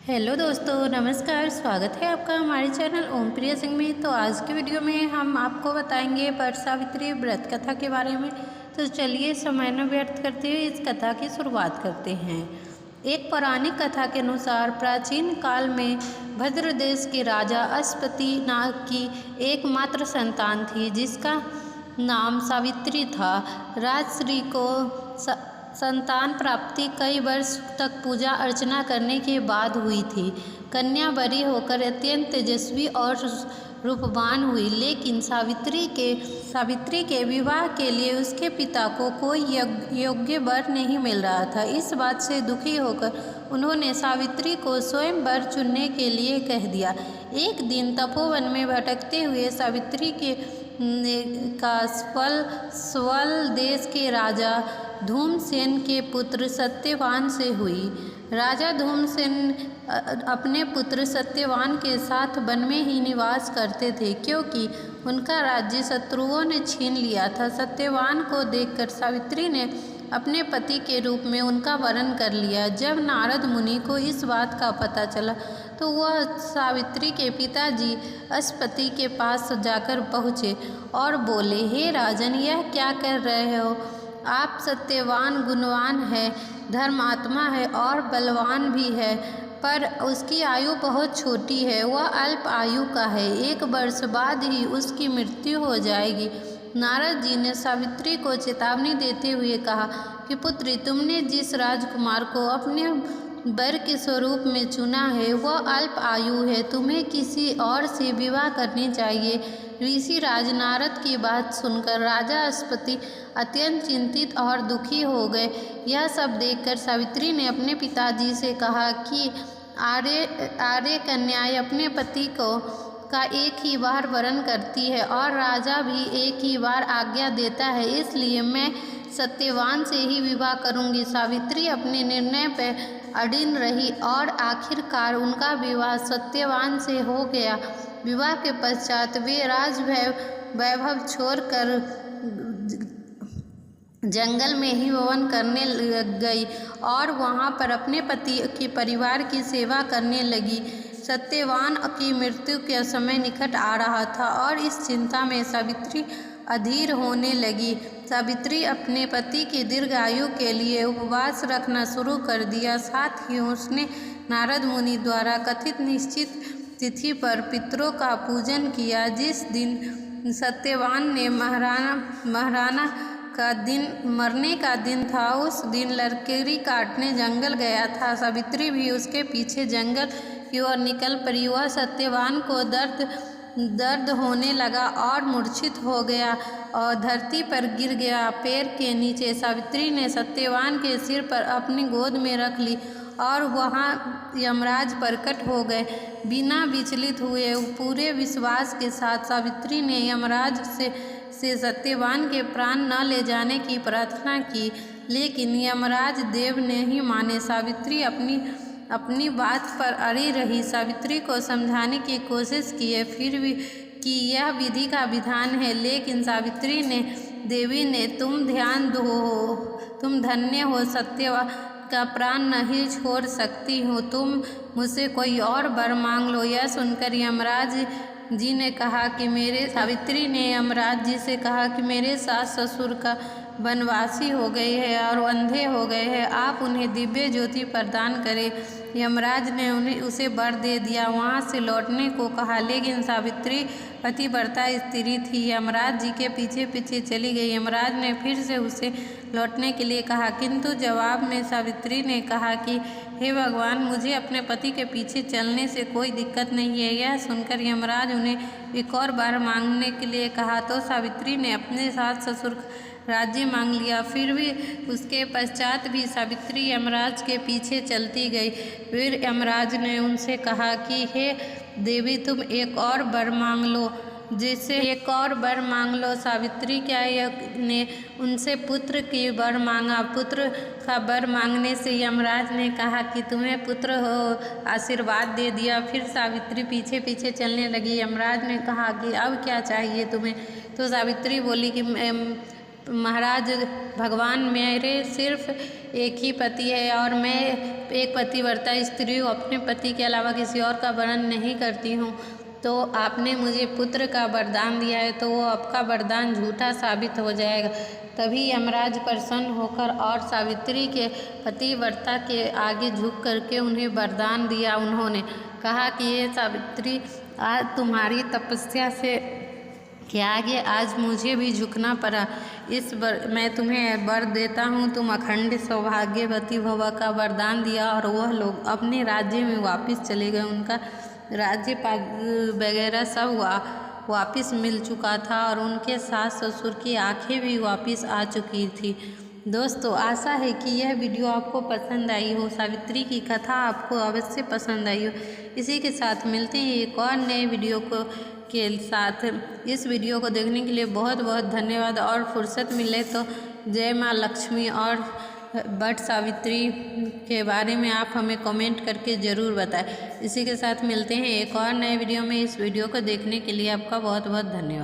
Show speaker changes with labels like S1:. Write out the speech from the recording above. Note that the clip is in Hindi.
S1: हेलो दोस्तों, नमस्कार। स्वागत है आपका हमारे चैनल ओम प्रिया सिंह में। तो आज की वीडियो में हम आपको बताएंगे वट सावित्री व्रत कथा के बारे में। तो चलिए समय न व्यर्थ करते हुए इस कथा की शुरुआत करते हैं। एक पौराणिक कथा के अनुसार प्राचीन काल में भद्र देश के राजा अश्वति नाग की एकमात्र संतान थी, जिसका नाम सावित्री था। राजश्री को संतान प्राप्ति कई वर्ष तक पूजा अर्चना करने के बाद हुई थी। कन्या बड़ी होकर अत्यंत तेजस्वी और रूपवान हुई, लेकिन सावित्री के विवाह के लिए उसके पिता को कोई योग्य वर नहीं मिल रहा था। इस बात से दुखी होकर उन्होंने सावित्री को स्वयं वर चुनने के लिए कह दिया। एक दिन तपोवन में भटकते हुए सावित्री का स्वल देश के राजा धूमसेन के पुत्र सत्यवान से हुई। राजा धूमसेन अपने पुत्र सत्यवान के साथ वन में ही निवास करते थे, क्योंकि उनका राज्य शत्रुओं ने छीन लिया था। सत्यवान को देखकर सावित्री ने अपने पति के रूप में उनका वरण कर लिया। जब नारद मुनि को इस बात का पता चला तो वह सावित्री के पिताजी अश्वति के पास जाकर पहुँचे और बोले, हे राजन, यह क्या कर रहे हो? आप सत्यवान गुणवान है, धर्मात्मा है और बलवान भी है, पर उसकी आयु बहुत छोटी है। वह अल्प आयु का है, 1 वर्ष बाद ही उसकी मृत्यु हो जाएगी। नारद जी ने सावित्री को चेतावनी देते हुए कहा कि पुत्री, तुमने जिस राजकुमार को अपने वर के स्वरूप में चुना है वह अल्प आयु है, तुम्हें किसी और से विवाह करनी चाहिए। ऋषि राज नारद की बात सुनकर राजा अश्वति अत्यंत चिंतित और दुखी हो गए। यह सब देखकर सावित्री ने अपने पिताजी से कहा कि आर्य कन्याएं अपने पति का एक ही बार वरण करती है और राजा भी एक ही बार आज्ञा देता है, इसलिए मैं सत्यवान से ही विवाह करूंगी। सावित्री अपने निर्णय पर अडिग रही और आखिरकार उनका विवाह सत्यवान से हो गया। विवाह के पश्चात वे वैभव छोड़कर जंगल में ही वन करने लग गई और वहां पर अपने पति के परिवार की सेवा करने लगी। सत्यवान की मृत्यु का समय निकट आ रहा था और इस चिंता में सावित्री अधीर होने लगी। सावित्री अपने पति की दीर्घायु के लिए उपवास रखना शुरू कर दिया। साथ ही उसने नारद मुनि द्वारा कथित निश्चित तिथि पर पितरों का पूजन किया। जिस दिन सत्यवान ने महाराणा का दिन मरने का दिन था, उस दिन लकड़ी काटने जंगल गया था। सावित्री भी उसके पीछे जंगल की ओर निकल पड़ी। वह सत्यवान को दर्द होने लगा और मूर्छित हो गया और धरती पर गिर गया। पैर के नीचे सावित्री ने सत्यवान के सिर पर अपनी गोद में रख ली और वहाँ यमराज प्रकट हो गए। बिना विचलित हुए पूरे विश्वास के साथ सावित्री ने यमराज से सत्यवान के प्राण न ले जाने की प्रार्थना की, लेकिन यमराज देव ने ही माने। सावित्री अपनी बात पर अड़ी रही। सावित्री को समझाने की कोशिश की फिर भी कि यह विधि का विधान है, लेकिन सावित्री ने देवी ने तुम ध्यान दो, तुम धन्य हो, सत्यवान का प्राण नहीं छोड़ सकती हो, तुम मुझसे कोई और वर मांग लो। यह सुनकर यमराज जी ने कहा कि सावित्री ने यमराज जी से कहा कि मेरे सास ससुर का वनवासी हो गए हैं और अंधे हो गए हैं, आप उन्हें दिव्य ज्योति प्रदान करें। यमराज ने उसे वर दे दिया, वहाँ से लौटने को कहा, लेकिन सावित्री पतिव्रता स्त्री थी। यमराज जी के पीछे पीछे चली गई। यमराज ने फिर से उसे लौटने के लिए कहा, किंतु जवाब में सावित्री ने कहा कि हे भगवान, मुझे अपने पति के पीछे चलने से कोई दिक्कत नहीं है। यह सुनकर यमराज उन्हें एक और बार मांगने के लिए कहा तो सावित्री ने अपने सास ससुर राज्य मांग लिया। फिर भी उसके पश्चात भी सावित्री यमराज के पीछे चलती गई। फिर यमराज ने उनसे कहा कि हे देवी, तुम एक और वर मांग लो, जैसे एक और वर मांग लो। सावित्री ने उनसे पुत्र की वर मांगा। पुत्र का वर मांगने से यमराज ने कहा कि तुम्हें पुत्र हो, आशीर्वाद दे दिया। फिर सावित्री पीछे पीछे चलने लगी। यमराज ने कहा कि अब क्या चाहिए तुम्हें? तो सावित्री बोली कि महाराज भगवान, मेरे सिर्फ एक ही पति है और मैं एक पतिव्रता स्त्री हूँ, अपने पति के अलावा किसी और का वर्णन नहीं करती हूँ। तो आपने मुझे पुत्र का वरदान दिया है तो वो आपका वरदान झूठा साबित हो जाएगा। तभी यमराज प्रसन्न होकर और सावित्री के पतिव्रता के आगे झुक करके उन्हें वरदान दिया। उन्होंने कहा कि ये सावित्री, आज तुम्हारी तपस्या से के आगे आज मुझे भी झुकना पड़ा। मैं तुम्हें वर देता हूँ, तुम अखंड सौभाग्यवती भव का वरदान दिया। और वह लोग अपने राज्य में वापस चले गए। उनका राज्य वगैरह सब वापस मिल चुका था और उनके सास ससुर की आंखें भी वापस आ चुकी थी। दोस्तों, आशा है कि यह वीडियो आपको पसंद आई हो, सावित्री की कथा आपको अवश्य पसंद आई हो। इसी के साथ मिलते हैं एक और नए वीडियो के साथ। इस वीडियो को देखने के लिए बहुत बहुत धन्यवाद। और फुर्सत मिले तो जय माँ लक्ष्मी और वट सावित्री के बारे में आप हमें कमेंट करके ज़रूर बताएं। इसी के साथ मिलते हैं एक और नए वीडियो में। इस वीडियो को देखने के लिए आपका बहुत बहुत धन्यवाद।